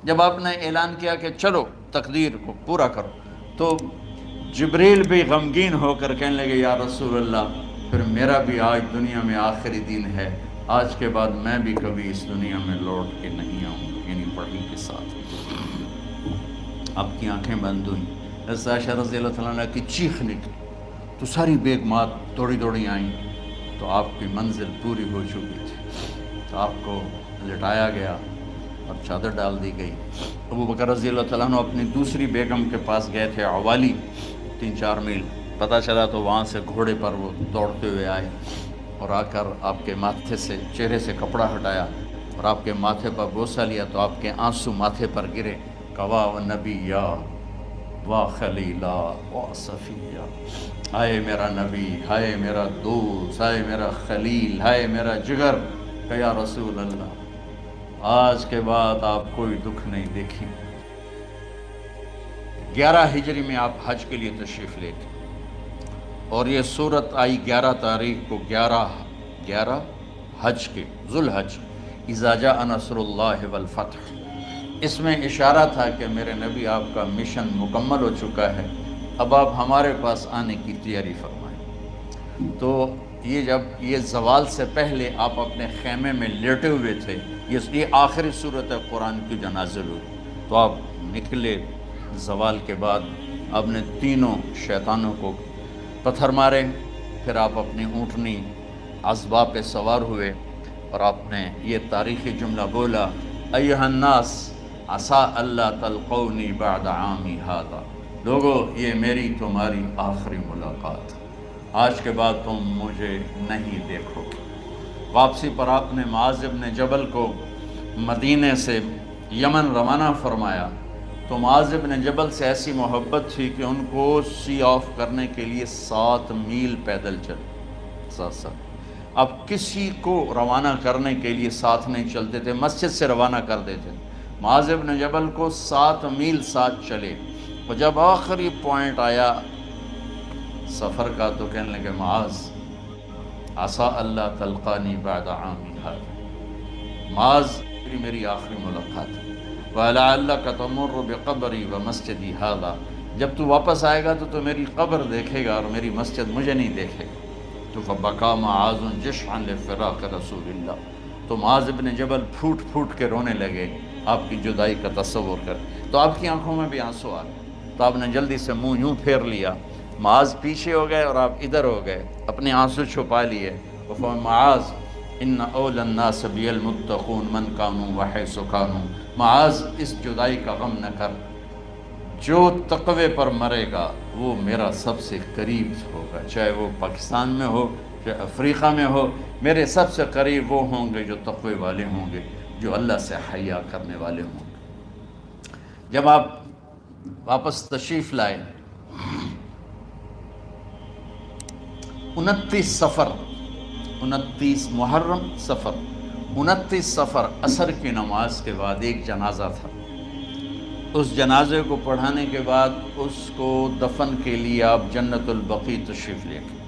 جب آپ نے اعلان کیا کہ چلو تقدیر کو پورا کرو، تو جبریل بھی غمگین ہو کر کہنے لگے یا رسول اللہ پھر میرا بھی آج دنیا میں آخری دن ہے، آج کے بعد میں بھی کبھی اس دنیا میں لوٹ کے نہیں آؤں گا، یعنی پڑھی کے ساتھ۔ آپ کی آنکھیں بند ہوئیں، حضرت عائشہ رضی اللہ تعالیٰ عنہ کی چیخ نکلی تو ساری بیگمات دوڑی دوڑی آئیں، تو آپ کی منزل پوری ہو چکی تھی، تو آپ کو لٹایا گیا اور چادر ڈال دی گئی۔ ابو بکر رضی اللہ تعالیٰ عنہ اپنی دوسری بیگم کے پاس گئے تھے عوالی، 3-4 میل، پتہ چلا تو وہاں سے گھوڑے پر وہ دوڑتے ہوئے آئے اور آ کر آپ کے ماتھے سے، چہرے سے کپڑا ہٹایا اور آپ کے ماتھے پر بوسہ لیا تو آپ کے آنسو ماتھے پر گرے، کوا و نبیّا وا خلیلا وا صفیہ، ہائے میرا نبی، ہائے میرا دوست، ہائے میرا خلیل، ہائے میرا جگر، کہ یا رسول اللہ آج کے بعد آپ کوئی دکھ نہیں دیکھیں۔ 11 ہجری میں آپ حج کے لیے تشریف لے گئے اور یہ صورت آئی 11 تاریخ کو، 11 حج کے، ذوالحج، اذا جاء نصر اللہ والفتح۔ اس میں اشارہ تھا کہ میرے نبی آپ کا مشن مکمل ہو چکا ہے، اب آپ ہمارے پاس آنے کی تیاری فرمائیں۔ تو یہ جب یہ زوال سے پہلے آپ اپنے خیمے میں لیٹے ہوئے تھے، یہ آخری صورت قرآن کی جو نازل ہوئی، تو آپ نکلے زوال کے بعد، آپ نے تینوں شیطانوں کو پتھر مارے، پھر آپ اپنی اونٹنی عذبہ پہ سوار ہوئے اور آپ نے یہ تاریخی جملہ بولا، ایھا الناس عسیٰ اللہ تلقونی بعد عامی ھذا، لوگو یہ میری تمہاری آخری ملاقات، آج کے بعد تم مجھے نہیں دیکھو گے۔ واپسی پر آپ نے معاذ بن جبل کو مدینے سے یمن روانہ فرمایا، تو معاذ بن جبل سے ایسی محبت تھی کہ ان کو سی آف کرنے کے لیے 7 میل پیدل چلے، 7۔ اب کسی کو روانہ کرنے کے لیے ساتھ نہیں چلتے تھے، مسجد سے روانہ کر دیتے تھے، معاذ بن جبل کو 7 میل ساتھ چلے، اور جب آخری پوائنٹ آیا سفر کا تو کہنے لگے معاذ عسیٰ اللہ تلقانی بعد عامی ھذا، معاذ میری آخری ملاقات ہے، وَلَعَلَّكَ تَمُرُّ بِقَبْرِي وَمَسْجِدِي ھذا، جب تو واپس آئے گا تو میری قبر دیکھے گا اور میری مسجد مجھے نہیں دیکھے گا۔ تو فَبَكَىٰ مُعَاذٌ جِشْعًا لِفِرَاقِ رسول اللہ، تو معاذ بن جبل پھوٹ پھوٹ کے رونے لگے آپ کی جدائی کا تصور کر، تو آپ کی آنکھوں میں بھی آنسو آ گئے، تو آپ نے جلدی سے منہ یوں پھیر لیا، معاذ پیچھے ہو گئے اور آپ ادھر ہو گئے، اپنے آنسو چھپا لیے، معاذ ان اولی الناس بی المتقون من کانوا وحیث کانوا، معاذ اس جدائی کا غم نہ کر، جو تقوی پر مرے گا وہ میرا سب سے قریب ہوگا، چاہے وہ پاکستان میں ہو چاہے افریقہ میں ہو، میرے سب سے قریب وہ ہوں گے جو تقوی والے ہوں گے، جو اللہ سے حیا کرنے والے ہوں گے۔ جب آپ واپس تشریف لائے، 29 محرم صفر، 29 صفر عصر کی نماز کے بعد ایک جنازہ تھا، اس جنازے کو پڑھانے کے بعد اس کو دفن کے لیے آپ جنت البقیع تشریف لے گئے۔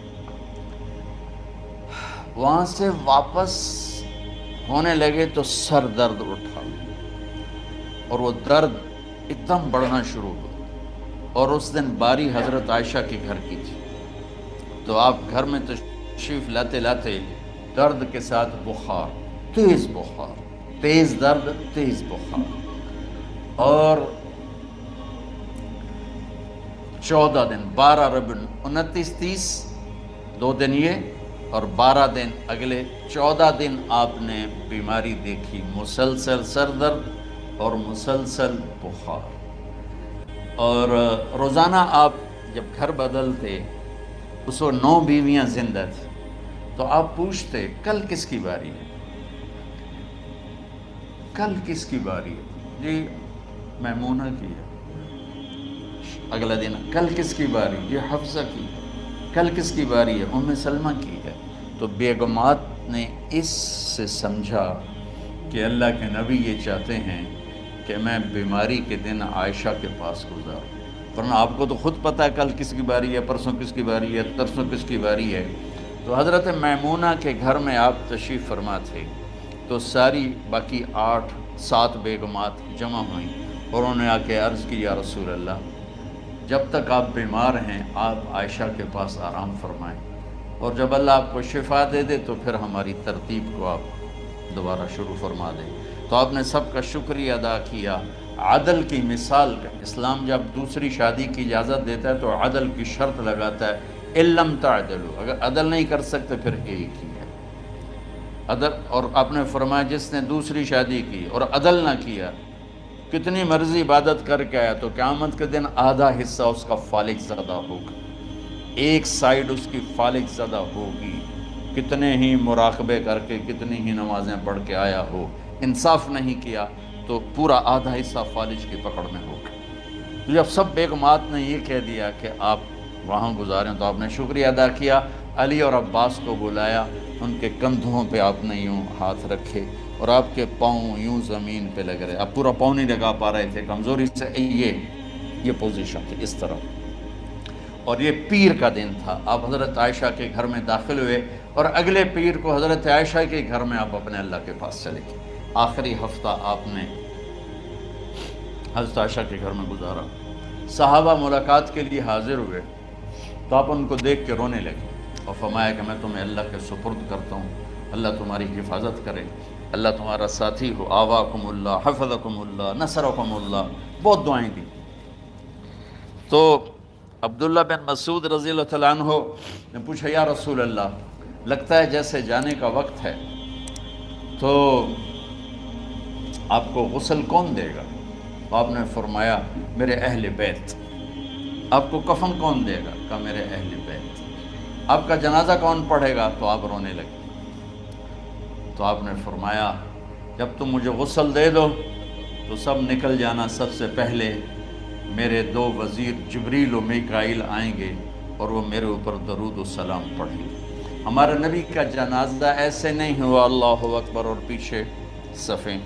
وہاں سے واپس ہونے لگے تو سر درد اٹھا اور وہ درد ایک دم بڑھنا شروع ہوا، اور اس دن باری حضرت عائشہ کے گھر کی تھی، تو آپ گھر میں تشریف لاتے لاتے درد کے ساتھ بخار، تیز بخار، تیز درد، تیز بخار، اور 14 دن، 12 ربیع 29 30 2 دن یہ اور 12 دن اگلے 14 دن آپ نے بیماری دیکھی، مسلسل سر درد اور مسلسل بخار، اور روزانہ آپ جب گھر بدلتے اس کو 9 بیویاں زندہ تھیں، تو آپ پوچھتے کل کس کی باری ہے، کل کس کی باری ہے، جی میمونہ کی ہے، اگلا دن کل کس کی باری، یہ حفصہ کی ہے، کل کس کی باری ہے، ام سلمہ کی ہے۔ تو بیگمات نے اس سے سمجھا کہ اللہ کے نبی یہ چاہتے ہیں کہ میں بیماری کے دن عائشہ کے پاس گزاروں، ورنہ آپ کو تو خود پتہ ہے کل کس کی باری ہے، پرسوں کس کی باری ہے، ترسوں کس کی باری ہے۔ تو حضرت میمونہ کے گھر میں آپ تشریف فرما تھے، تو ساری باقی 8-7 بیگمات جمع ہوئیں اور انہوں نے آ کے عرض کی یا رسول اللہ جب تک آپ بیمار ہیں آپ عائشہ کے پاس آرام فرمائیں، اور جب اللہ آپ کو شفا دے دے تو پھر ہماری ترتیب کو آپ دوبارہ شروع فرما دیں۔ تو آپ نے سب کا شکریہ ادا کیا۔ عدل کی مثال کا اسلام جب دوسری شادی کی اجازت دیتا ہے تو عدل کی شرط لگاتا ہے اِلَّمْ تَعْدِلُوا، اگر عدل نہیں کر سکتے پھر ایک ہی ہے عدل۔ اور آپ نے فرمایا جس نے دوسری شادی کی اور عدل نہ کیا کتنی مرضی عبادت کر کے آیا تو قیامت کے دن آدھا حصہ اس کا فالق زدہ ہوگا، ایک سائیڈ اس کی فالق زدہ ہوگی، کتنے ہی مراقبے کر کے کتنی ہی نمازیں پڑھ کے آیا ہو، انصاف نہیں کیا تو پورا آدھا حصہ فالج کی پکڑ میں ہوگا۔ جب سب بیگمات نے یہ کہہ دیا کہ آپ وہاں گزاریں تو آپ نے شکریہ ادا کیا، علی اور عباس کو بلایا، ان کے کندھوں پہ آپ نے یوں ہاتھ رکھے اور آپ کے پاؤں یوں زمین پہ لگ رہے، آپ پورا پاؤں نہیں لگا پا رہے تھے کمزوری سے، یہ پوزیشن تھی اس طرح۔ اور یہ پیر کا دن تھا، آپ حضرت عائشہ کے گھر میں داخل ہوئے اور اگلے پیر کو حضرت عائشہ کے گھر میں آپ اپنے اللہ کے پاس چلے گئے۔ آخری ہفتہ آپ نے حضرت عائشہ کے گھر میں گزارا۔ صحابہ ملاقات کے لیے حاضر ہوئے تو آپ ان کو دیکھ کے رونے لگے اور فرمایا کہ میں تمہیں اللہ کے سپرد کرتا ہوں، اللہ تمہاری حفاظت کرے، اللہ تمہارا ساتھی ہو، آواکم اللہ، حفظکم اللہ، نصرکم اللہ، بہت دعائیں دی۔ تو عبداللہ بن مسعود رضی اللہ تعالیٰ عنہ نے پوچھا یا رسول اللہ لگتا ہے جیسے جانے کا وقت ہے، تو آپ کو غسل کون دے گا؟ آپ نے فرمایا میرے اہل بیت۔ آپ کو کفن کون دے گا؟ کہا میرے اہل بیت۔ آپ کا جنازہ کون پڑھے گا؟ تو آپ رونے لگے۔ تو آپ نے فرمایا جب تم مجھے غسل دے دو تو سب نکل جانا، سب سے پہلے میرے 2 وزیر جبریل و میکائیل آئیں گے اور وہ میرے اوپر درود و سلام پڑھیں گے۔ ہمارے نبی کا جنازہ ایسے نہیں ہوا اللہ اکبر اور پیچھے صفیں،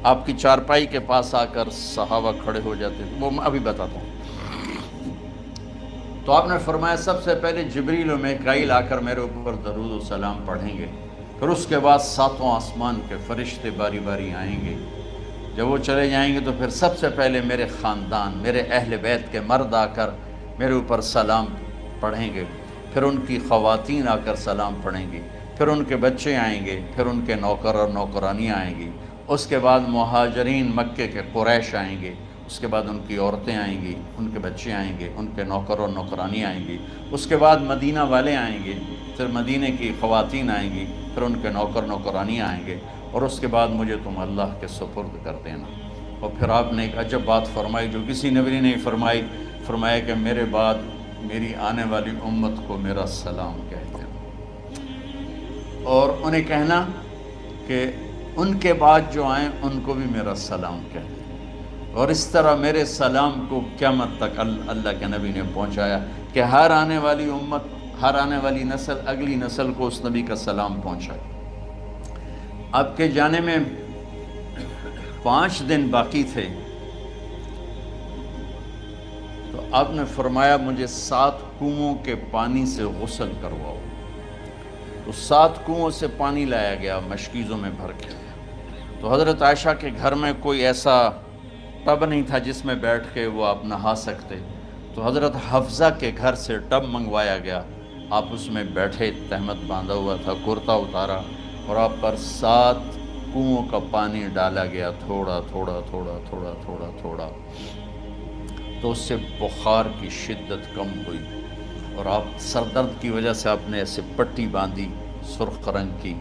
آپ کی چارپائی کے پاس آ کر صحابہ کھڑے ہو جاتے تھے، وہ میں ابھی بتاتا ہوں۔ تو آپ نے فرمایا سب سے پہلے جبریل و میکائیل آ کر میرے اوپر درود و سلام پڑھیں گے، پھر اس کے بعد 7 آسمان کے فرشتے باری باری آئیں گے۔ جب وہ چلے جائیں گے تو پھر سب سے پہلے میرے خاندان، میرے اہل بیت کے مرد آ کر میرے اوپر سلام پڑھیں گے، پھر ان کی خواتین آ کر سلام پڑھیں گی، پھر ان کے بچے آئیں گے، پھر ان کے نوکر اور نوکرانیاں آئیں گی، اس کے بعد مہاجرین مکے کے قریش آئیں گے، اس کے بعد ان کی عورتیں آئیں گی، ان کے بچے آئیں گے، ان کے نوکر اور نوکرانی آئیں گی، اس کے بعد مدینہ والے آئیں گے، پھر مدینہ کی خواتین آئیں گی، پھر ان کے نوکر نوکرانی آئیں گے، اور اس کے بعد مجھے تم اللہ کے سپرد کر دینا۔ اور پھر آپ نے ایک عجب بات فرمائی جو کسی نبی نے نہیں فرمائی، فرمایا کہ میرے بعد میری آنے والی امت کو میرا سلام کہہ دینا، اور انہیں کہنا کہ ان کے بعد جو آئیں ان کو بھی میرا سلام کہہ دینا۔ اور اس طرح میرے سلام کو قیامت تک اللہ کے نبی نے پہنچایا کہ ہر آنے والی امت، ہر آنے والی نسل اگلی نسل کو اس نبی کا سلام پہنچائے۔ آپ کے جانے میں 5 دن باقی تھے تو آپ نے فرمایا مجھے 7 کنوؤں کے پانی سے غسل کرواؤ۔ تو 7 کنوؤں سے پانی لایا گیا مشکیزوں میں بھر کے۔ تو حضرت عائشہ کے گھر میں کوئی ایسا ٹب نہیں تھا جس میں بیٹھ کے وہ آپ نہا سکتے، تو حضرت حفصہ کے گھر سے ٹب منگوایا گیا، آپ اس میں بیٹھے، تہمت باندھا ہوا تھا، کرتا اتارا اور آپ پر 7 کنوؤں کا پانی ڈالا گیا، تھوڑا تھوڑا تھوڑا تھوڑا تھوڑا تھوڑا، تو اس سے بخار کی شدت کم ہوئی، اور آپ سر درد کی وجہ سے آپ نے ایسے پٹی باندھی سرخ رنگ کی،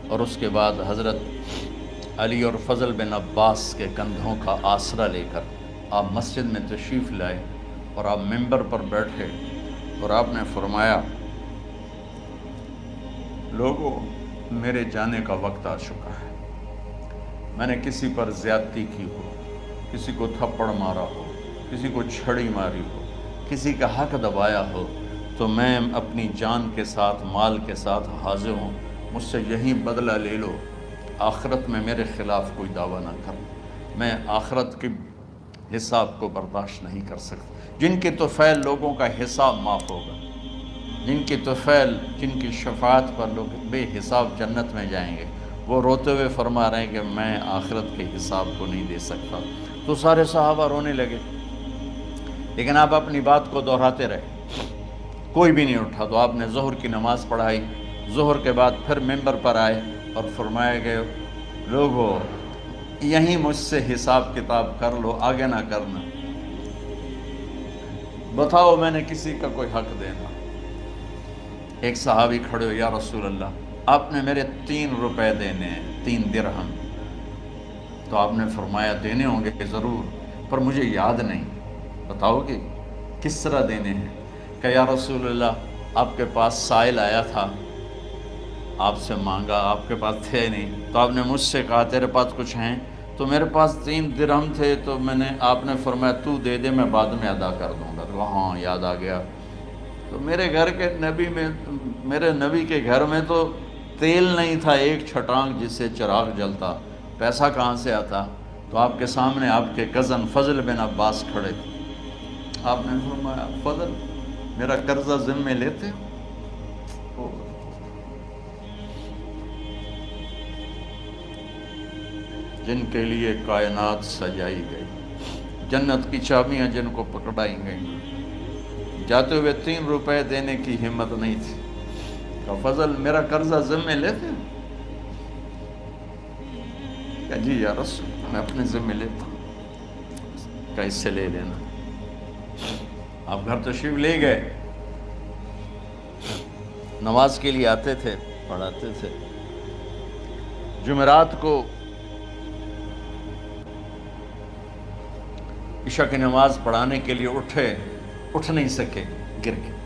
اور اس کے بعد حضرت علی اور فضل بن عباس کے کندھوں کا آسرا لے کر آپ مسجد میں تشریف لائے اور آپ ممبر پر بیٹھے اور آپ نے فرمایا لوگوں میرے جانے کا وقت آ چکا ہے، میں نے کسی پر زیادتی کی ہو، کسی کو تھپڑ مارا ہو، کسی کو چھڑی ماری ہو، کسی کا حق دبایا ہو، تو میں اپنی جان کے ساتھ مال کے ساتھ حاضر ہوں، مجھ سے یہیں بدلہ لے لو، آخرت میں میرے خلاف کوئی دعویٰ نہ کر، میں آخرت کے حساب کو برداشت نہیں کر سکتا۔ جن کے طفیل لوگوں کا حساب معاف ہوگا، جن کے طفیل، جن کی شفاعت پر لوگ بے حساب جنت میں جائیں گے، وہ روتے ہوئے فرما رہے ہیں کہ میں آخرت کے حساب کو نہیں دے سکتا۔ تو سارے صحابہ رونے لگے، لیکن آپ اپنی بات کو دہراتے رہے، کوئی بھی نہیں اٹھا۔ تو آپ نے ظہر کی نماز پڑھائی، ظہر کے بعد پھر ممبر پر آئے اور فرمایا کہ لوگو یہیں مجھ سے حساب کتاب کر لو، آگے نہ کرنا، بتاؤ میں نے کسی کا کوئی حق دینا۔ ایک صحابی کھڑے ہو، یا رسول اللہ آپ نے میرے 3 روپے دینے ہیں، 3 درہم۔ تو آپ نے فرمایا دینے ہوں گے ضرور، پر مجھے یاد نہیں، بتاؤ کہ کس طرح دینے ہیں؟ کہ یا رسول اللہ آپ کے پاس سائل آیا تھا، آپ سے مانگا، آپ کے پاس تھے نہیں، تو آپ نے مجھ سے کہا تیرے پاس کچھ ہیں؟ تو میرے پاس 3 درہم تھے، تو آپ نے فرمایا تو دے دے، میں بعد میں ادا کر دوں گا۔ تو ہاں یاد آ گیا۔ تو میرے گھر کے نبی میں، میرے نبی کے گھر میں تو تیل نہیں تھا ایک چھٹانگ جس سے چراغ جلتا، پیسہ کہاں سے آتا؟ تو آپ کے سامنے آپ کے کزن فضل بن عباس کھڑے تھے۔ آپ نے فرمایا فضل میرا قرضہ ذمے لیتے ہو؟ جن کے لیے کائنات سجائی گئی، جنت کی چابیاں جن کو پکڑائی گئیں، جاتے ہوئے 3 روپے دینے کی ہمت نہیں تھی۔ کہ فضل میرا قرضہ ذمے لیتے ہو؟ کہ جی یا رسول میں اپنے ذمے لیتا ہوں۔ کہ اس سے لے لینا۔ آپ گھر تشریف لے گئے، نماز کے لیے آتے تھے، پڑھاتے تھے۔ جمعرات کو عشاء کی نماز پڑھانے کے لیے اٹھ نہیں سکے، گر گئے،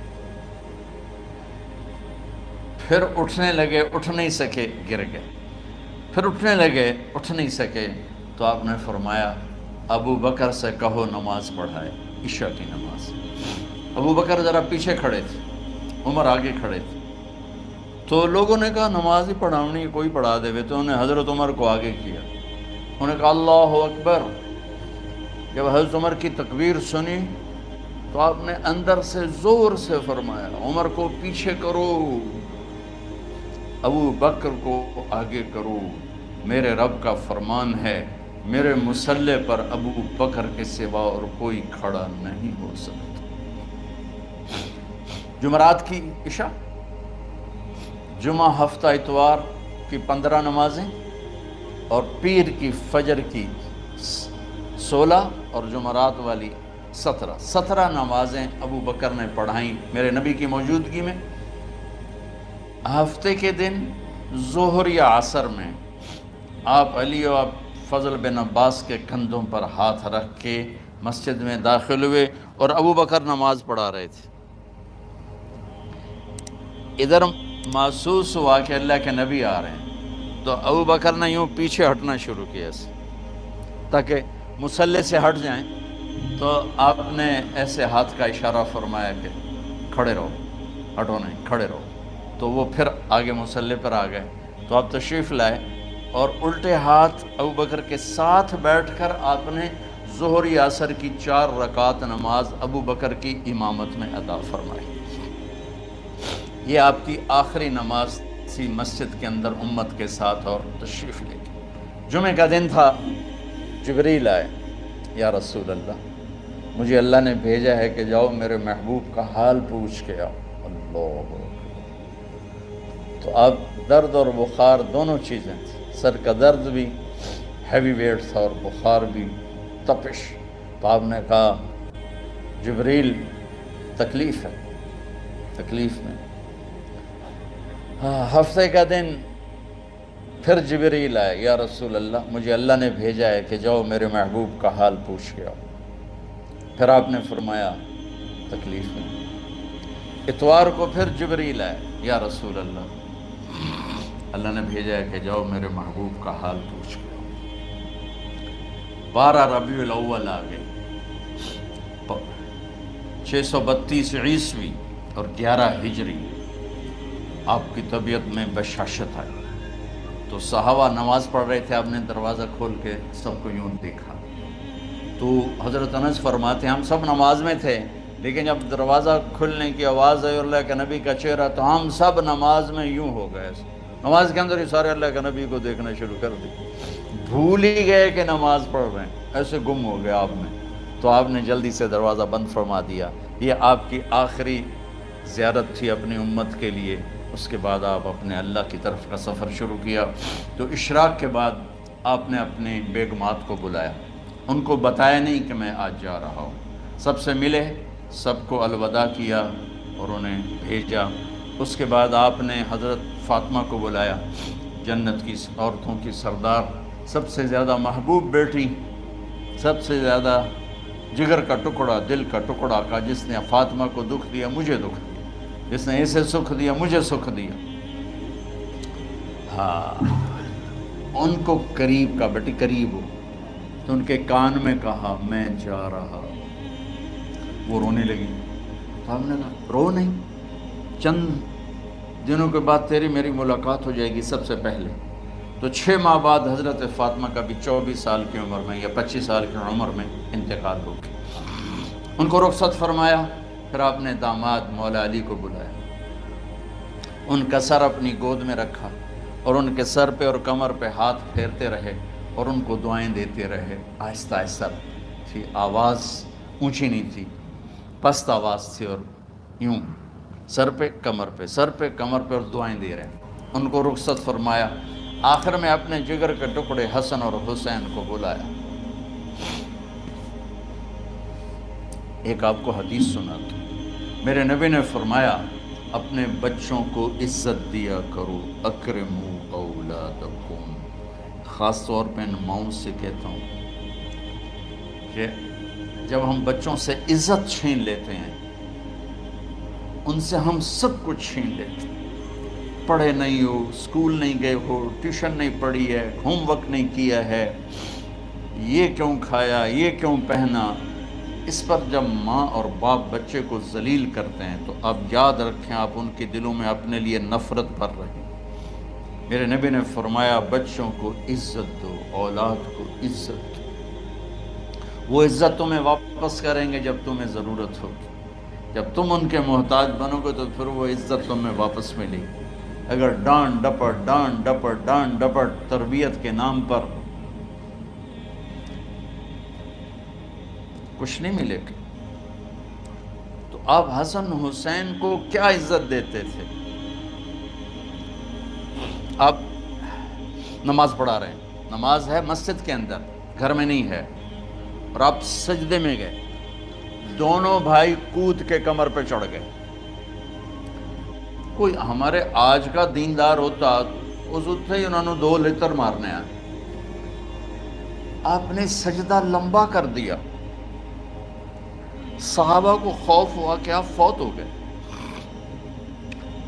پھر اٹھنے لگے، اٹھ نہیں سکے، گر گئے، پھر اٹھنے لگے، اٹھ نہیں سکے۔ تو آپ نے فرمایا ابو بکر سے کہو نماز پڑھائے، عشاء کی نماز۔ ابو بکر ذرا پیچھے کھڑے تھے، عمر آگے کھڑے تھے۔ تو لوگوں نے کہا نماز ہی پڑھاونی، کوئی پڑھا دے۔ تو انہوں نے حضرت عمر کو آگے کیا، انہوں نے کہا اللہ اکبر۔ جب حضرت عمر کی تکبیر سنی تو آپ نے اندر سے زور سے فرمایا عمر کو پیچھے کرو، ابو بکر کو آگے کرو، میرے رب کا فرمان ہے میرے مصلی پر ابو بکر کے سوا اور کوئی کھڑا نہیں ہو سکتا۔ جمعرات کی عشاء، جمعہ ہفتہ اتوار کی 15 نمازیں اور پیر کی فجر کی 16 اور جمعرات والی 17 نمازیں ابو بکر نے پڑھائیں میرے نبی کی موجودگی میں۔ ہفتے کے دن ظہر یا عصر میں آپ علی و فضل بن عباس کے کندھوں پر ہاتھ رکھ کے مسجد میں داخل ہوئے اور ابو بکر نماز پڑھا رہے تھے۔ ادھر محسوس ہوا کہ اللہ کے نبی آ رہے ہیں، تو ابو بکر نے یوں پیچھے ہٹنا شروع کیا تاکہ مصلی سے ہٹ جائیں۔ تو آپ نے ایسے ہاتھ کا اشارہ فرمایا کہ کھڑے رہو، ہٹو نہیں، کھڑے رہو۔ تو وہ پھر آگے مصلی پر آ گئے۔ تو آپ تشریف لائے اور الٹے ہاتھ ابو بکر کے ساتھ بیٹھ کر آپ نے ظہر یا عصر کی 4 رکعت نماز ابو بکر کی امامت میں ادا فرمائی۔ یہ آپ کی آخری نماز تھی مسجد کے اندر امت کے ساتھ اور تشریف لے کے۔ جمعہ کا دن تھا، جبریل آئے، یا رسول اللہ مجھے اللہ نے بھیجا ہے کہ جاؤ میرے محبوب کا حال پوچھ کے آؤ۔ اللہ، تو اب درد اور بخار دونوں چیزیں تھیں، سر کا درد بھی ہیوی ویٹ تھا اور بخار بھی، تپش۔ تو آپ نے کہا جبریل تکلیف ہے، تکلیف میں۔ ہفتے کا دن پھر جبریل آئے، یا رسول اللہ مجھے اللہ نے بھیجا ہے کہ جاؤ میرے محبوب کا حال پوچھ کے آؤ۔ پھر آپ نے فرمایا تکلیف میں۔ اتوار کو پھر جبریل آئے، یا رسول اللہ اللہ نے بھیجا ہے کہ جاؤ میرے محبوب کا حال پوچھ کے آؤ۔ 12 ربیع الاول آ گئے، 632 عیسوی اور 11 ہجری۔ آپ کی طبیعت میں بشاشت آئی۔ تو صحابہ نماز پڑھ رہے تھے، آپ نے دروازہ کھول کے سب کو یوں دیکھا۔ تو حضرت انس فرماتے ہیں ہم سب نماز میں تھے، لیکن جب دروازہ کھلنے کی آواز آئی اور اللہ کے نبی کا چہرہ، تو ہم سب نماز میں یوں ہو گئے۔ نماز کے اندر ہی سارے اللہ کے نبی کو دیکھنا شروع کر دی، بھول ہی گئے کہ نماز پڑھ رہے ہیں، ایسے گم ہو گئے آپ میں. تو آپ نے جلدی سے دروازہ بند فرما دیا. یہ آپ کی آخری زیارت تھی اپنی امت کے لیے. اس کے بعد آپ اپنے اللہ کی طرف کا سفر شروع کیا. تو اشراق کے بعد آپ نے اپنے بیگمات کو بلایا، ان کو بتایا نہیں کہ میں آج جا رہا ہوں، سب سے ملے، سب کو الوداع کیا اور انہیں بھیجا. اس کے بعد آپ نے حضرت فاطمہ کو بلایا، جنت کی عورتوں کی سردار، سب سے زیادہ محبوب بیٹی، سب سے زیادہ جگر کا ٹکڑا، دل کا ٹکڑا کا، جس نے فاطمہ کو دکھ دیا مجھے دکھ دیا، جس نے اسے سکھ دیا مجھے سکھ دیا. ہاں، ان کو قریب کا، بیٹی قریب ہو. تو ان کے کان میں کہا میں جا رہا. وہ رونے لگی. تو ہم نے کہا رو نہیں، چند دنوں کے بعد تیری میری ملاقات ہو جائے گی سب سے پہلے. تو 6 ماہ بعد حضرت فاطمہ کا بھی 24 سال کی عمر میں یا 25 سال کی عمر میں انتقال ہو گیا. ان کو رخصت فرمایا. پھر آپ نے داماد مولا علی کو بلایا، ان کا سر اپنی گود میں رکھا اور ان کے سر پہ اور کمر پہ ہاتھ پھیرتے رہے اور ان کو دعائیں دیتے رہے. آہستہ آہستہ تھی، آواز اونچی نہیں تھی، پست آواز تھی، اور یوں سر پہ کمر پہ، سر پہ کمر پہ، اور دعائیں دے رہے. ان کو رخصت فرمایا. آخر میں اپنے جگر کے ٹکڑے حسن اور حسین کو بلایا. ایک آپ کو حدیث سناتا ہوں. میرے نبی نے فرمایا اپنے بچوں کو عزت دیا کرو، اکرموا اولادکم. خاص طور پہ ان ماؤں سے کہتا ہوں کہ جب ہم بچوں سے عزت چھین لیتے ہیں، ان سے ہم سب کچھ چھین لیتے ہیں. پڑھے نہیں ہو، اسکول نہیں گئے ہو، ٹیوشن نہیں پڑھی ہے، ہوم ورک نہیں کیا ہے، یہ کیوں کھایا، یہ کیوں پہنا. اس پر جب ماں اور باپ بچے کو ذلیل کرتے ہیں تو اب یاد رکھیں آپ ان کے دلوں میں اپنے لیے نفرت بھر رہے ہیں. میرے نبی نے فرمایا بچوں کو عزت دو، اولاد کو عزت دو. وہ عزت تمہیں واپس کریں گے جب تمہیں ضرورت ہوگی. جب تم ان کے محتاج بنو گے تو پھر وہ عزت تمہیں واپس ملے گی. اگر ڈانٹ ڈپٹ تربیت کے نام پر کچھ نہیں ملے گا. تو آپ حسن حسین کو کیا عزت دیتے تھے؟ آپ نماز پڑھا رہے ہیں، نماز ہے مسجد کے اندر، گھر میں نہیں ہے، اور آپ سجدے میں گئے، دونوں بھائی کود کے کمر پہ چڑھ گئے. کوئی ہمارے آج کا دیندار ہوتا اس ہی انہوں نے 2 لتر مارنے آئے. آپ نے سجدہ لمبا کر دیا. صحابہ کو خوف ہوا کہ آپ فوت ہو گئے.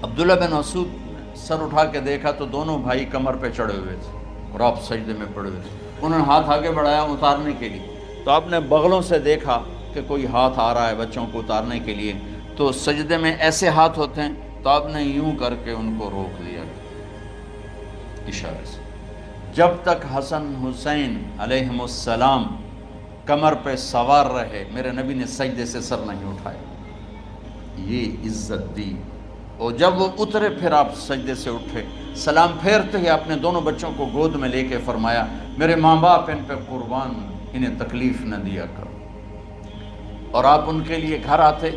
عبداللہ بن مسعود سر اٹھا کے دیکھا تو دونوں بھائی کمر پہ چڑھے ہوئے تھے اور آپ سجدے میں پڑے ہوئے تھے. انہوں نے ہاتھ آگے بڑھایا اتارنے کے لیے، تو آپ نے بغلوں سے دیکھا کہ کوئی ہاتھ آ رہا ہے بچوں کو اتارنے کے لیے. تو سجدے میں ایسے ہاتھ ہوتے ہیں، تو آپ نے یوں کر کے ان کو روک دیا اشارے سے. جب تک حسن حسین علیہم السلام کمر پہ سوار رہے میرے نبی نے سجدے سے سر نہیں اٹھایا. یہ عزت دی. اور جب وہ اترے پھر آپ سجدے سے اٹھے، سلام پھیرتے ہی اپنے دونوں بچوں کو گود میں لے کے فرمایا میرے ماں باپ ان پہ قربان، انہیں تکلیف نہ دیا کرو. اور آپ ان کے لیے گھر آتے،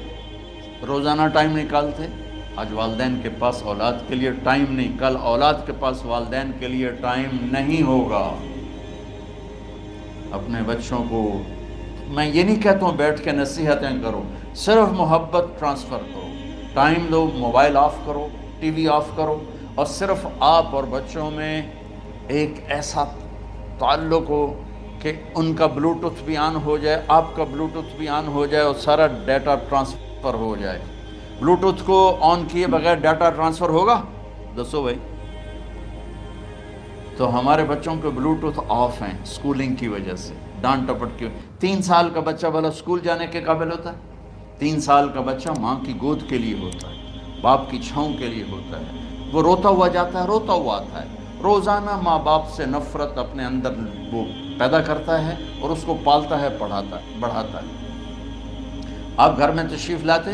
روزانہ ٹائم نکالتے. آج والدین کے پاس اولاد کے لیے ٹائم نہیں، کل اولاد کے پاس والدین کے لیے ٹائم نہیں ہوگا. اپنے بچوں کو میں یہ نہیں کہتا ہوں بیٹھ کے نصیحتیں کرو، صرف محبت ٹرانسفر کرو، ٹائم دو، موبائل آف کرو، ٹی وی آف کرو، اور صرف آپ اور بچوں میں ایک ایسا تعلق ہو کہ ان کا بلوٹوتھ بھی آن ہو جائے، آپ کا بلوٹوتھ بھی آن ہو جائے، اور سارا ڈیٹا ٹرانسفر ہو جائے. بلوٹوتھ کو آن کیے بغیر ڈیٹا ٹرانسفر ہوگا؟ دسو بھائی. تو ہمارے بچوں کے بلوٹوتھ آف ہیں سکولنگ کی وجہ سے، ڈانٹ ٹپٹ کی. 3 سال کا بچہ بھلا سکول جانے کے قابل ہوتا ہے؟ 3 سال کا بچہ ماں کی گود کے لیے ہوتا ہے، باپ کی چھاؤں کے لیے ہوتا ہے. وہ روتا ہوا جاتا ہے، روتا ہوا آتا ہے. روزانہ ماں باپ سے نفرت اپنے اندر وہ پیدا کرتا ہے اور اس کو پالتا ہے، بڑھاتا ہے. آپ گھر میں تشریف لاتے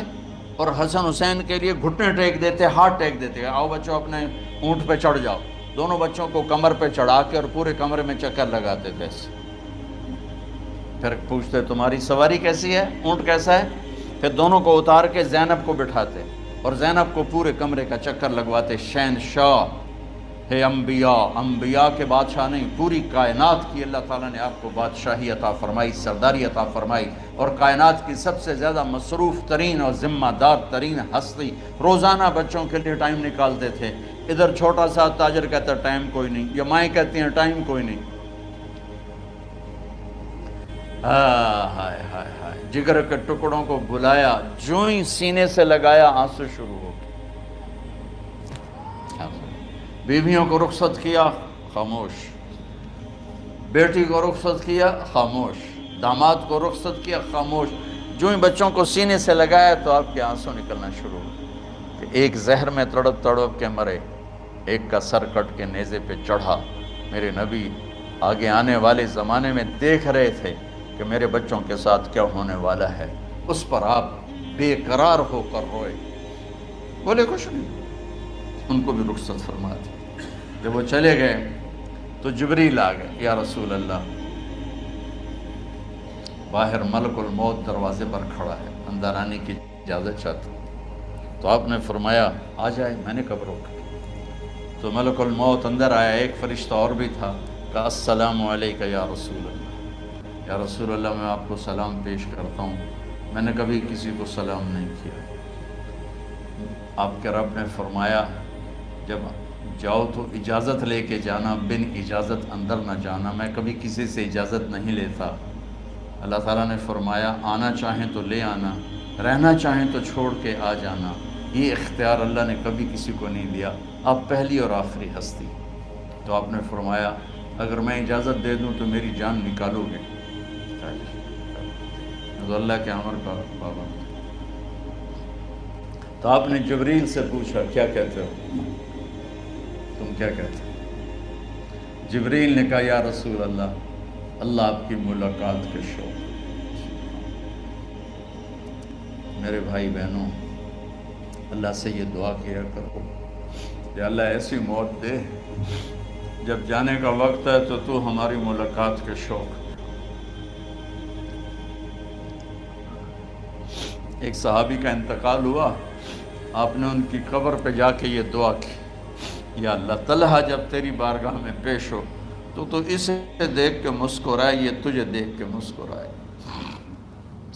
اور حسن حسین کے لیے گھٹنے ٹیک دیتے، ہاتھ ٹیک دیتے. آؤ بچوں اپنے اونٹ پہ چڑھ جاؤ. دونوں بچوں کو کمر پہ چڑھا کے اور پورے کمرے میں چکر لگاتے تھے. پھر پوچھتے تمہاری سواری کیسی ہے, اونٹ کیسا ہے؟ پھر دونوں کو اتار کے زینب کو بٹھاتے اور زینب کو پورے کمرے کا چکر لگواتے. شہنشاہ ہے انبیاء, انبیاء کے بادشاہ نہیں, پوری کائنات کی اللہ تعالیٰ نے آپ کو بادشاہی عطا فرمائی, سرداری عطا فرمائی, اور کائنات کی سب سے زیادہ مصروف ترین اور ذمہ دار ترین ہستی. روزانہ بچوں کے لیے ٹائم نکالتے تھے. ادھر چھوٹا سا تاجر کہتا ہے ٹائم کوئی نہیں, یا مائیں کہتی ہیں ٹائم کوئی نہیں. ہائے ہائے ہائے, جگر کے ٹکڑوں کو بلایا, جو ہی سینے سے لگایا آنسو شروع ہو گئے. بیویوں کو رخصت کیا, خاموش. بیٹی کو رخصت کیا, خاموش. داماد کو رخصت کیا, خاموش. جو ہی بچوں کو سینے سے لگایا تو آپ کے آنسو نکلنا شروع ہو. ایک زہر میں تڑپ تڑپ کے مرے, ایک کا سر کٹ کے نیزے پہ چڑھا. میرے نبی آگے آنے والے زمانے میں دیکھ رہے تھے کہ میرے بچوں کے ساتھ کیا ہونے والا ہے. اس پر آپ بے قرار ہو کر روئے, بولے کچھ نہیں. ان کو بھی رخصت فرما دی. جب وہ چلے گئے تو جبریل آ گئے, یا رسول اللہ, باہر ملک الموت دروازے پر کھڑا ہے, اندر آنے کی اجازت چاہتا. تو آپ نے فرمایا آ جائے. میں نے کب روکا؟ تو ملک الموت اندر آیا. ایک فرشتہ اور بھی تھا, کہا السلام علیکہ یا رسول اللہ. یا رسول اللہ, میں آپ کو سلام پیش کرتا ہوں, میں نے کبھی کسی کو سلام نہیں کیا. آپ کے رب نے فرمایا جب جاؤ تو اجازت لے کے جانا, بن اجازت اندر نہ جانا. میں کبھی کسی سے اجازت نہیں لیتا. اللہ تعالیٰ نے فرمایا آنا چاہیں تو لے آنا, رہنا چاہیں تو چھوڑ کے آ جانا. یہ اختیار اللہ نے کبھی کسی کو نہیں دیا. آپ پہلی اور آخری ہستی. تو آپ نے فرمایا اگر میں اجازت دے دوں تو میری جان نکالو گے؟ تو اللہ کے امر کا پابند. تو آپ نے جبریل سے پوچھا کیا کہتے ہو, تم کیا کہتے ہو؟ جبریل نے کہا یا رسول اللہ, اللہ آپ کی ملاقات کے شوق. میرے بھائی بہنوں, اللہ سے یہ دعا کیا کرو کہ اللہ ایسی موت دے جب جانے کا وقت ہے تو ہماری ملاقات کے شوق. ایک صحابی کا انتقال ہوا, آپ نے ان کی قبر پہ جا کے یہ دعا کی, یا اللہ طلحہ جب تیری بارگاہ میں پیش ہو تو اسے دیکھ کے مسکرائے, یہ تجھے دیکھ کے مسکرائے,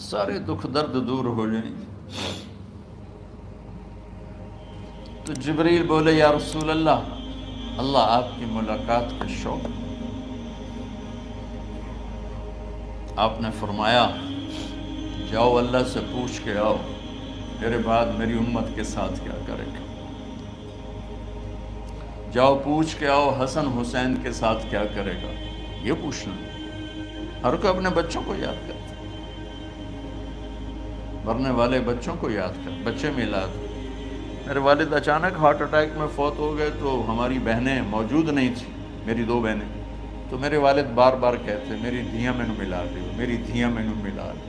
سارے دکھ درد دور ہو جائیں. تو جبریل بولے یا رسول اللہ, اللہ آپ کی ملاقات کے شوق. آپ نے فرمایا جاؤ اللہ سے پوچھ کے آؤ میرے بعد میری امت کے ساتھ کیا کرے گا. جاؤ پوچھ کے آؤ حسن حسین کے ساتھ کیا کرے گا. یہ پوچھنا, ہر کوئی اپنے بچوں کو یاد کرتا, مرنے والے بچوں کو یاد کر. بچے میلاد, میرے والد اچانک ہارٹ اٹیک میں فوت ہو گئے تو ہماری بہنیں موجود نہیں تھیں, میری 2 بہنیں. تو میرے والد بار بار کہتے میری دھیاں میں ملا دے, میری دھیاں میں ملا دے.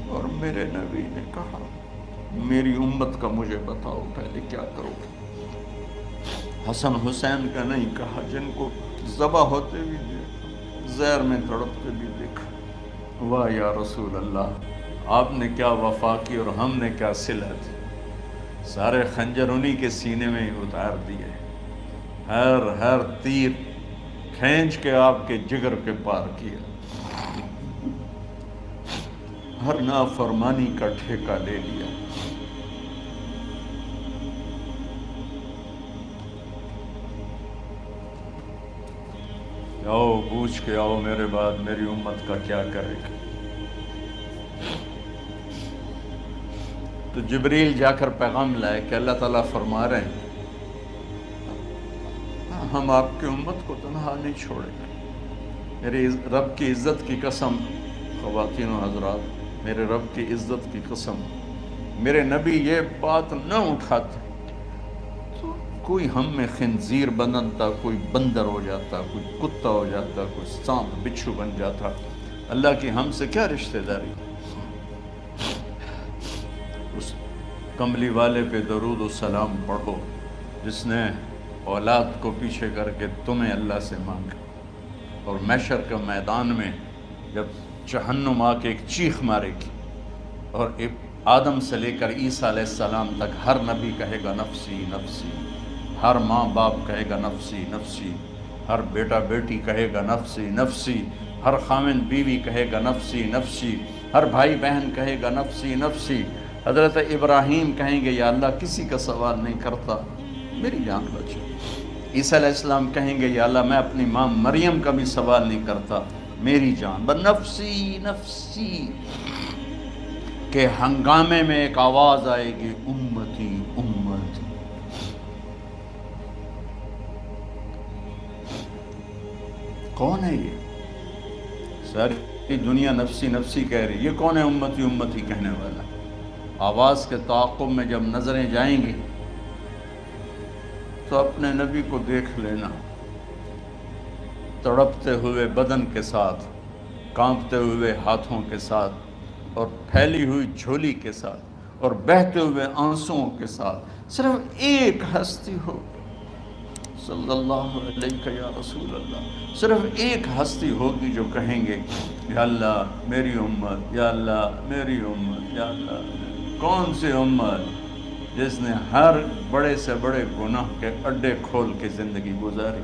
اور میرے نبی نے کہا میری امت کا مجھے بتاؤ پہلے کیا کرو گے. حسن حسین کا نہیں کہا, جن کو ذبح ہوتے بھی دیکھا, زہر میں تڑپتے بھی دیکھا. واہ یا رسول اللہ, آپ نے کیا وفا کی اور ہم نے کیا صلہ دی. سارے خنجر انہی کے سینے میں ہی اتار دیے, ہر تیر کھینچ کے آپ کے جگر کے پار کیا, ہر نافرمانی کا ٹھیکہ لے لیا. آؤ پوچھ کے آؤ میرے بعد میری امت کا کیا کرے گا. تو جبریل جا کر پیغام لائے کہ اللہ تعالیٰ فرما رہے ہیں ہم آپ کی امت کو تنہا نہیں چھوڑیں گے. میرے رب کی عزت کی قسم, خواتین و حضرات, میرے رب کی عزت کی قسم, میرے نبی یہ بات نہ اٹھاتے تو کوئی ہم میں خنزیر بنتا, کوئی بندر ہو جاتا, کوئی کتا ہو جاتا, کوئی سانپ بچھو بن جاتا. اللہ کی ہم سے کیا رشتہ داری. اس کملی والے پہ درود و سلام پڑھو, جس نے اولاد کو پیچھے کر کے تمہیں اللہ سے مانگا، اور محشر کے میدان میں جب جہنم آ کے ایک چیخ مارے گی، اور آدم سے لے کر عیسیٰ علیہ السلام تک ہر نبی کہے گا نفسی نفسی، ہر ماں باپ کہے گا نفسی نفسی، ہر بیٹا بیٹی کہے گا نفسی نفسی، ہر خامن بیوی کہے گا نفسی نفسی، ہر بھائی بہن کہے گا نفسی نفسی۔ حضرت ابراہیم کہیں گے یا اللہ کسی کا سوال نہیں کرتا، میری جان بچو۔ عیسیٰ علیہ السلام کہیں گے یا اللہ میں اپنی ماں مریم کا بھی سوال نہیں کرتا، میری جان بس نفسی نفسی کے ہنگامے میں ایک آواز آئے گی، امتی امتی۔ کون ہے یہ؟ ساری دنیا نفسی نفسی کہہ رہی، یہ کون ہے امتی امتی کہنے والا؟ آواز کے تعاقب میں جب نظریں جائیں گی تو اپنے نبی کو دیکھ لینا، تڑپتے ہوئے بدن کے ساتھ، کانپتے ہوئے ہاتھوں کے ساتھ، اور پھیلی ہوئی جھولی کے ساتھ، اور بہتے ہوئے آنسوؤں کے ساتھ صرف ایک ہستی ہو، صلی اللہ علیہ یا رسول اللہ، صرف ایک ہستی ہوگی جو کہیں گے یا اللہ میری امت، یا اللہ میری امت، یا اللہ۔ کون سی امت؟ جس نے ہر بڑے سے بڑے گناہ کے اڈے کھول کے زندگی گزاری۔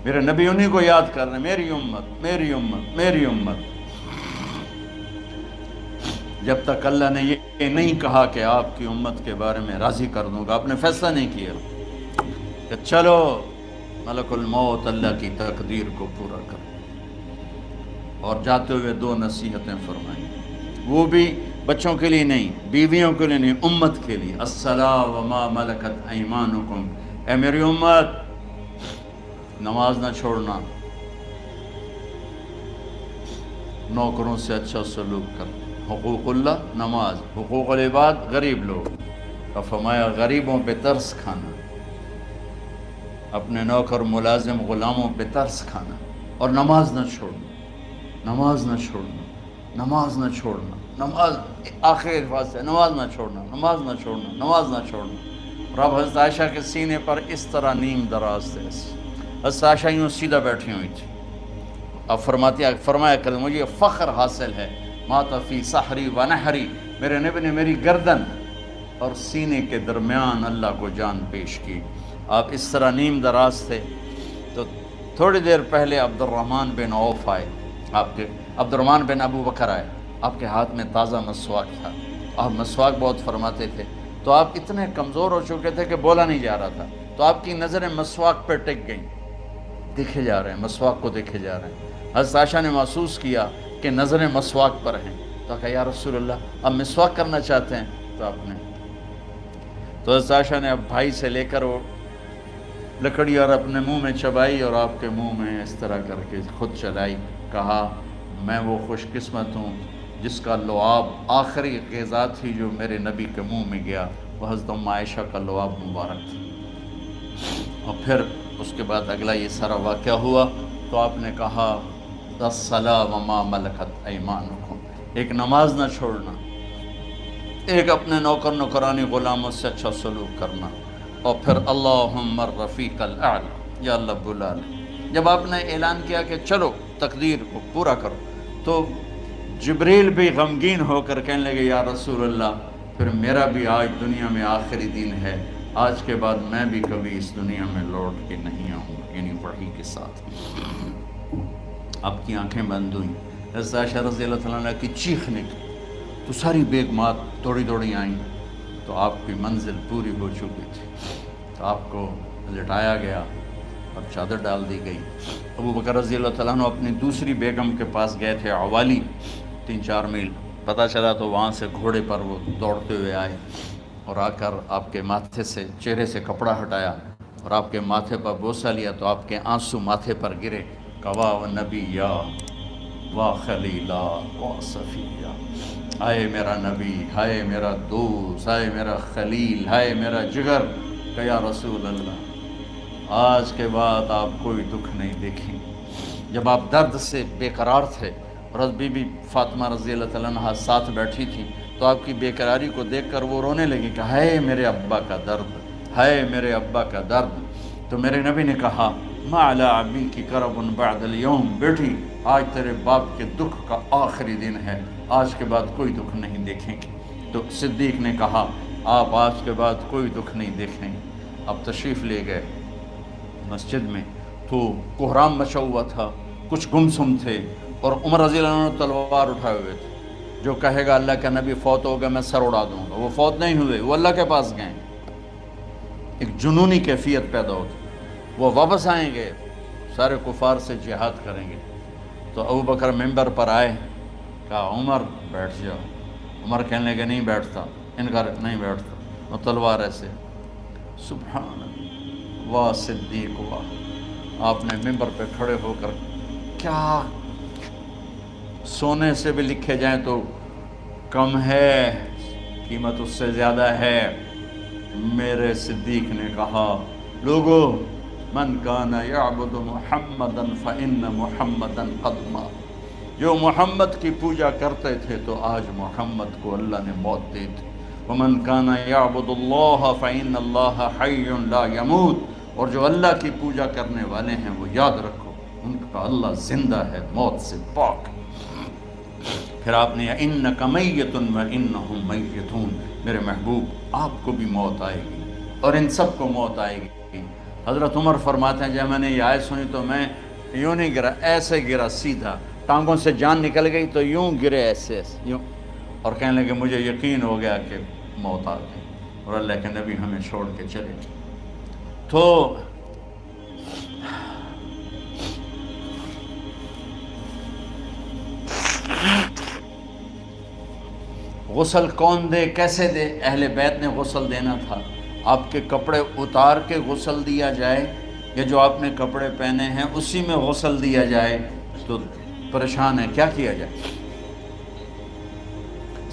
میرے نبی انہی کو یاد کر رہے ہیں، میری امت میری امت میری امت۔ جب تک اللہ نے یہ نہیں کہا کہ آپ کی امت کے بارے میں راضی کر دوں گا، آپ نے فیصلہ نہیں کیا کہ چلو ملک الموت اللہ کی تقدیر کو پورا کر، اور جاتے ہوئے دو نصیحتیں فرمائیں، وہ بھی بچوں کے لیے نہیں، بیویوں کے لیے نہیں، امت کے لیے۔ الصلاۃ وما ملکت ایمانکم، اے میری امت نماز نہ چھوڑنا، نوکروں سے اچھا سلوک کر، حقوق اللہ نماز، حقوق العباد غریب لوگ کا فرمایا غریبوں پہ ترس کھانا، اپنے نوکر ملازم غلاموں پہ ترس کھانا، اور نماز نہ چھوڑنا، نماز نہ چھوڑنا، نماز نہ چھوڑنا، نماز آخر الفاظ ہے، نماز نہ چھوڑنا، نماز نہ چھوڑنا، نماز نہ چھوڑنا۔ اور اب حضرت عائشہ کے سینے پر اس طرح نیم دراز تھے، حضرت عائشہ یوں سیدھا بیٹھی ہوئی تھی۔ اب فرمایا کریں مجھے فخر حاصل ہے، مات فی سحری و نحری، میرے نبی نے میری گردن اور سینے کے درمیان اللہ کو جان پیش کی۔ آپ اس طرح نیم دراز تھے تو تھوڑی دیر پہلے عبد الرحمن بن عوف آئے، عبد الرحمن بن ابو بکر آئے، آپ کے ہاتھ میں تازہ مسواک تھا، آپ مسواک بہت فرماتے تھے، تو آپ اتنے کمزور ہو چکے تھے کہ بولا نہیں جا رہا تھا، تو آپ کی نظریں مسواک پہ ٹک گئیں، دیکھے جا رہے ہیں، مسواک کو دیکھے جا رہے ہیں۔ حضرت عائشہ نے محسوس کیا کہ نظریں مسواک پر ہیں، تو کہا یا رسول اللہ اب مسواک کرنا چاہتے ہیں، تو آپ نے تو حضرت عائشہ نے اب بھائی سے لے کر وہ لکڑی اور اپنے منہ میں چبائی، اور آپ کے منہ میں اس طرح کر کے خود چلائی، کہا میں وہ خوش قسمت ہوں جس کا لعاب آخری غذا تھی جو میرے نبی کے منہ میں گیا، وہ حضرت ام عائشہ کا لعاب مبارک تھا۔ اور پھر اس کے بعد اگلا یہ سارا واقعہ ہوا، تو آپ نے کہا الصلاۃ وما ملکت ایمانکم، ایک نماز نہ چھوڑنا، ایک اپنے نوکر نوکرانی غلاموں سے اچھا سلوک کرنا، اور پھر اللہم الرفیق الاعلی، یا اللہ بلا لے۔ جب آپ نے اعلان کیا کہ چلو تقدیر کو پورا کرو، تو جبریل بھی غمگین ہو کر کہنے لگے یا رسول اللہ پھر میرا بھی آج دنیا میں آخری دن ہے، آج کے بعد میں بھی کبھی اس دنیا میں لوٹ کے نہیں آؤں گا، یعنی وحی کے ساتھ۔ آپ کی آنکھیں بند ہوئیں، حضرت عائشہ رضی اللہ تعالیٰ عنہ کی چیخ نکلی، تو ساری بیگمات دوڑی دوڑی آئیں، تو آپ کی منزل پوری ہو چکی تھی، تو آپ کو لٹایا گیا اور چادر ڈال دی گئی۔ ابو بکر رضی اللہ تعالیٰ عنہ اپنی دوسری بیگم کے پاس گئے تھے، عوالی، 3-4 میل، پتہ چلا تو وہاں سے گھوڑے پر وہ دوڑتے ہوئے آئے، اور آ کر آپ کے ماتھے سے چہرے سے کپڑا ہٹایا اور آپ کے ماتھے پر بوسہ لیا، تو آپ کے آنسو ماتھے پر گرے، کوا و نبیہ و خلیلہ و صفیہ، ہائے میرا نبی، ہائے میرا دوست، ہائے میرا خلیل، ہائے میرا جگر، کہ یا رسول اللہ آج کے بعد آپ کوئی دکھ نہیں دیکھیں۔ جب آپ درد سے بے قرار تھے اور بی بی فاطمہ رضی اللہ تعالیٰ عنہ ساتھ بیٹھی تھی، تو آپ کی بے قراری کو دیکھ کر وہ رونے لگی کہ ہائے میرے ابا کا درد، ہے میرے ابا کا درد۔ تو میرے نبی نے کہا ما علی ابی کی کرب بعد اليوم، بیٹی آج تیرے باپ کے دکھ کا آخری دن ہے، آج کے بعد کوئی دکھ نہیں دیکھیں گے۔ تو صدیق نے کہا آپ آج کے بعد کوئی دکھ نہیں دیکھیں گے۔ اب تشریف لے گئے مسجد میں، تو کوہرام مچا ہوا تھا، کچھ گمسم تھے، اور عمر رضی اللہ عنہ تلوار اٹھائے ہوئے تھے۔ جو کہے گا اللہ کا نبی فوت ہو گیا میں سر اڑا دوں گا، وہ فوت نہیں ہوئے، وہ اللہ کے پاس گئے۔ ایک جنونی کیفیت پیدا ہوتی، وہ واپس آئیں گے، سارے کفار سے جہاد کریں گے۔ تو ابو بکر ممبر پر آئے، کہا عمر بیٹھ جاؤ۔ عمر کہنے لگے نہیں بیٹھتا، انکار نہیں بیٹھتا، اور تلوار ایسے۔ سبحان اللہ، واہ صدیق واہ۔ آپ نے ممبر پہ کھڑے ہو کر، کیا سونے سے بھی لکھے جائیں تو کم ہے، قیمت اس سے زیادہ ہے۔ میرے صدیق نے کہا لوگو من کان یعبد محمدا فإن محمدا قد مات، جو محمد کی پوجا کرتے تھے تو آج محمد کو اللہ نے موت دی تھی۔ ومن کان یعبد اللہ فإن اللہ حی لا یموت، اور جو اللہ کی پوجا کرنے والے ہیں وہ یاد رکھو ان کا اللہ زندہ ہے، موت سے پاک۔ پھر آپ نے اِنَّکَ مَیِّتٌ وَإِنَّهُمْ مَیِّتُونَ، میرے محبوب آپ کو بھی موت آئے گی اور ان سب کو موت آئے گی۔ حضرت عمر فرماتے ہیں جب میں نے یہ آیت سنی تو میں یوں نہیں گرا، ایسے گرا سیدھا، ٹانگوں سے جان نکل گئی تو یوں گرے ایسے یوں، اور کہنے لگے مجھے یقین ہو گیا کہ موت آ گئی اور اللہ کے نبی ہمیں چھوڑ کے چلے گئے۔ تو غسل کون دے، کیسے دے؟ اہل بیت نے غسل دینا تھا۔ آپ کے کپڑے اتار کے غسل دیا جائے یا جو آپ نے کپڑے پہنے ہیں اسی میں غسل دیا جائے؟ تو پریشان ہے، کیا کیا جائے؟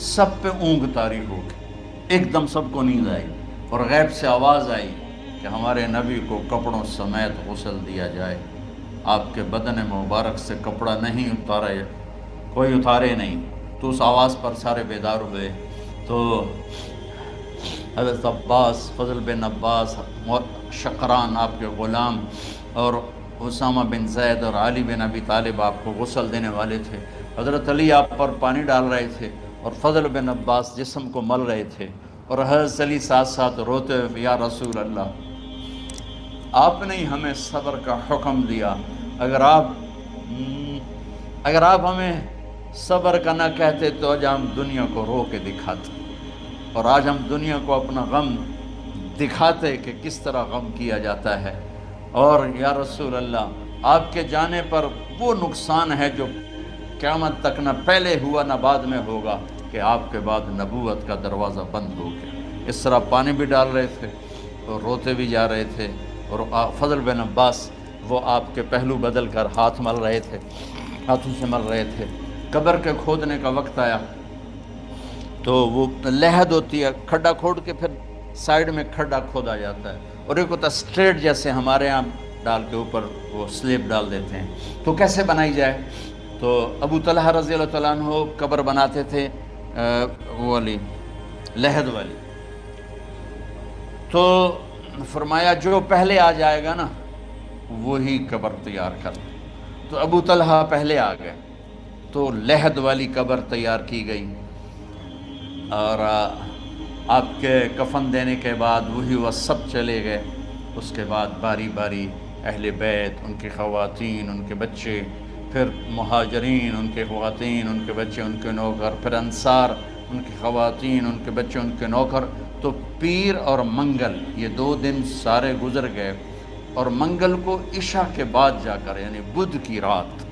سب پہ اونگ طاری ہو گئی، ایک دم سب کو نیند آئی اور غیب سے آواز آئی کہ ہمارے نبی کو کپڑوں سمیت غسل دیا جائے۔ آپ کے بدن مبارک سے کپڑا نہیں اتارے، کوئی اتارے نہیں۔ تو اس آواز پر سارے بیدار ہوئے۔ تو حضرت عباس، فضل بن عباس، شقران آپ کے غلام، اور اسامہ بن زید اور علی بن ابی طالب آپ کو غسل دینے والے تھے۔ حضرت علی آپ پر پانی ڈال رہے تھے اور فضل بن عباس جسم کو مل رہے تھے، اور حضرت علی ساتھ ساتھ روتے ہوئے یا رسول اللہ آپ نے ہی ہمیں صبر کا حکم دیا، اگر آپ ہمیں صبر کا نہ کہتے تو آج ہم دنیا کو رو کے دکھاتے، اور آج ہم دنیا کو اپنا غم دکھاتے کہ کس طرح غم کیا جاتا ہے۔ اور یا رسول اللہ آپ کے جانے پر وہ نقصان ہے جو قیامت تک نہ پہلے ہوا نہ بعد میں ہوگا، کہ آپ کے بعد نبوت کا دروازہ بند ہو گیا۔ اس طرح پانی بھی ڈال رہے تھے اور روتے بھی جا رہے تھے، اور فضل بن عباس وہ آپ کے پہلو بدل کر ہاتھ مل رہے تھے، ہاتھوں سے مل رہے تھے۔ قبر کے کھودنے کا وقت آیا تو وہ لحد ہوتی ہے، کھڈا کھود کے پھر سائیڈ میں کھڈا کھودا جاتا ہے، اور ایک ہوتا اسٹریٹ جیسے ہمارے ہاں ڈال کے اوپر وہ سلیب ڈال دیتے ہیں۔ تو کیسے بنائی جائے؟ تو ابو طلحہ رضی اللہ تعالیٰ عنہ قبر بناتے تھے وہ والی لحد والی۔ تو فرمایا جو پہلے آ جائے گا نا وہی قبر تیار کر۔ تو ابو طلحہ پہلے آ گئے تو لحد والی قبر تیار کی گئی، اور آپ کے کفن دینے کے بعد وہی وہ سب چلے گئے۔ اس کے بعد باری باری اہل بیت، ان کی خواتین، ان کے بچے، پھر مہاجرین، ان کے خواتین، ان کے بچے، ان کے نوکر، پھر انصار، ان کی خواتین، ان کے بچے، ان کے نوکر۔ تو پیر اور منگل یہ 2 دن سارے گزر گئے، اور منگل کو عشاء کے بعد جا کر یعنی بدھ کی رات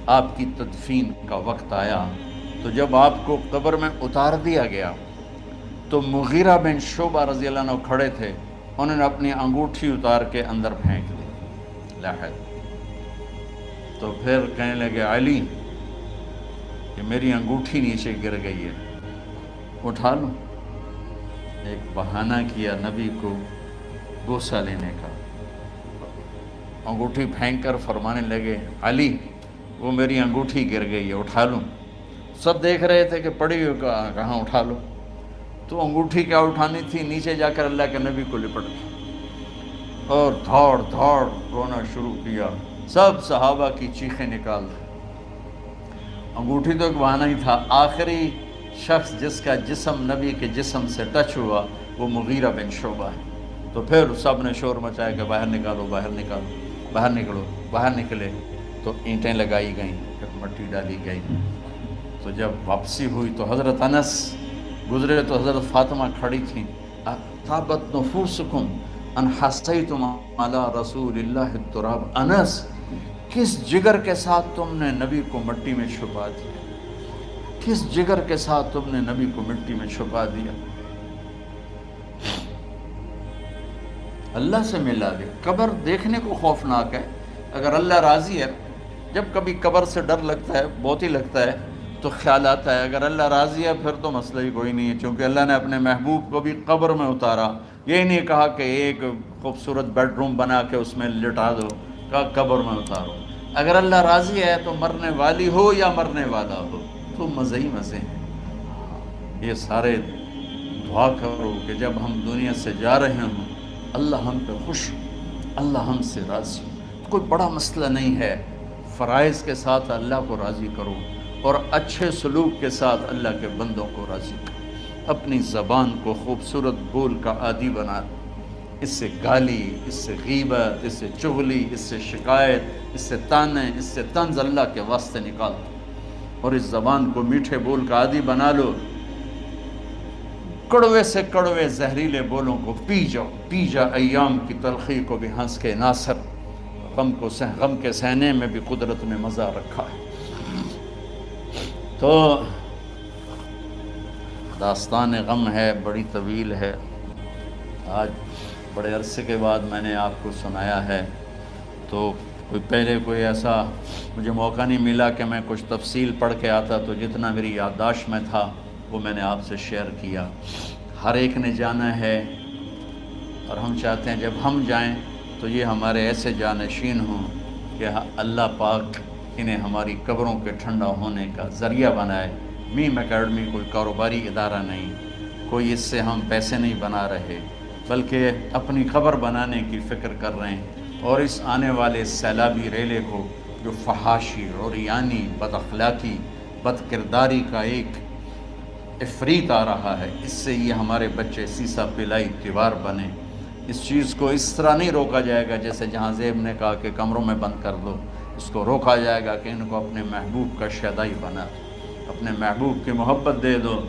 آپ کی تدفین کا وقت آیا۔ تو جب آپ کو قبر میں اتار دیا گیا تو مغیرہ بن شعبہ رضی اللہ عنہ کھڑے تھے، انہوں نے اپنی انگوٹھی اتار کے اندر پھینک دی لحد۔ تو پھر کہنے لگے علی کہ میری انگوٹھی نیچے گر گئی ہے، اٹھا لوں؟ ایک بہانہ کیا نبی کو بوسہ لینے کا، انگوٹھی پھینک کر فرمانے لگے علی وہ میری انگوٹھی گر گئی ہے، اٹھا لوں؟ سب دیکھ رہے تھے کہ پڑی ہوئی کہاں اٹھا لو۔ تو انگوٹھی کیا اٹھانی تھی، نیچے جا کر اللہ کے نبی کو لپٹ گئی۔ اور دھاڑ دھاڑ رونا شروع کیا، سب صحابہ کی چیخیں نکال دی۔ انگوٹھی تو ایک بہانہ ہی تھا، آخری شخص جس کا جسم نبی کے جسم سے ٹچ ہوا وہ مغیرہ بن شعبہ ہے۔ تو پھر سب نے شور مچایا کہ باہر نکالو، باہر نکالو، باہر نکلو، باہر نکلے۔ تو اینٹیں لگائی گئیں، پھر مٹی ڈالی گئی۔ تو جب واپسی ہوئی تو حضرت انس گزرے تو حضرت فاطمہ کھڑی تھیں، طابت نفوسکم ان حسیتم علی رسول اللہ التراب۔ انس، کس جگر کے ساتھ تم نے نبی کو مٹی میں چھپا دیا، کس جگر کے ساتھ تم نے نبی کو مٹی میں چھپا دیا۔ اللہ سے ملا دیا۔ قبر دیکھنے کو خوفناک ہے، اگر اللہ راضی ہے، جب کبھی قبر سے ڈر لگتا ہے، بہت ہی لگتا ہے، تو خیال آتا ہے اگر اللہ راضی ہے پھر تو مسئلہ ہی کوئی نہیں ہے، چونکہ اللہ نے اپنے محبوب کو بھی قبر میں اتارا۔ یہ نہیں کہا کہ ایک خوبصورت بیڈ روم بنا کے اس میں لٹا دو، کہا قبر میں اتارو۔ اگر اللہ راضی ہے تو مرنے والی ہو یا مرنے والا ہو تو مزے ہی مزے ہیں۔ یہ سارے دعا کرو کہ جب ہم دنیا سے جا رہے ہوں اللہ ہم پہ خوش ہو، اللہ ہم سے راضی ہو۔ کوئی بڑا مسئلہ نہیں ہے، فرائض کے ساتھ اللہ کو راضی کرو اور اچھے سلوک کے ساتھ اللہ کے بندوں کو راضی کرو۔ اپنی زبان کو خوبصورت بول کا عادی بنا، اس سے گالی، اس سے غیبت، اس سے چغلی، اس سے شکایت، اس سے تانے، اس سے طنز اللہ کے واسطے نکال دو اور اس زبان کو میٹھے بول کا عادی بنا لو۔ کڑوے سے کڑوے زہریلے بولوں کو پی جاؤ، پی جا ایام کی تلخی کو بھی ہنس کے ناصر، غم کے سہنے میں بھی قدرت نے مزہ رکھا ہے۔ تو داستان غم ہے، بڑی طویل ہے، آج بڑے عرصے کے بعد میں نے آپ کو سنایا ہے، تو پہلے کوئی ایسا مجھے موقع نہیں ملا کہ میں کچھ تفصیل پڑھ کے آتا، تو جتنا میری یادداشت میں تھا وہ میں نے آپ سے شیئر کیا۔ ہر ایک نے جانا ہے اور ہم چاہتے ہیں جب ہم جائیں تو یہ ہمارے ایسے جانشین ہوں کہ اللہ پاک انہیں ہماری قبروں کے ٹھنڈا ہونے کا ذریعہ بنائے۔ میم اکیڈمی کوئی کاروباری ادارہ نہیں، کوئی اس سے ہم پیسے نہیں بنا رہے، بلکہ اپنی قبر بنانے کی فکر کر رہے ہیں، اور اس آنے والے سیلابی ریلے کو جو فحاشی، عریانی، بد اخلاقی، بد کرداری کا ایک افریت آ رہا ہے، اس سے یہ ہمارے بچے سیسا پلائی دیوار بنے۔ اس چیز کو اس طرح نہیں روکا جائے گا جیسے جہاں زیب نے کہا کہ کمروں میں بند کر دو، اس کو روکا جائے گا کہ ان کو اپنے محبوب کا شیدائی بنا دو، اپنے محبوب کی محبت دے دو،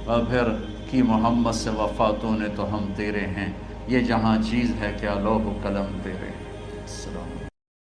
اور پھر کی محمد سے وفاتوں نے تو ہم تیرے ہیں، یہ جہاں چیز ہے کیا لوح و قلم تیرے ہیں۔ السلام علیکم۔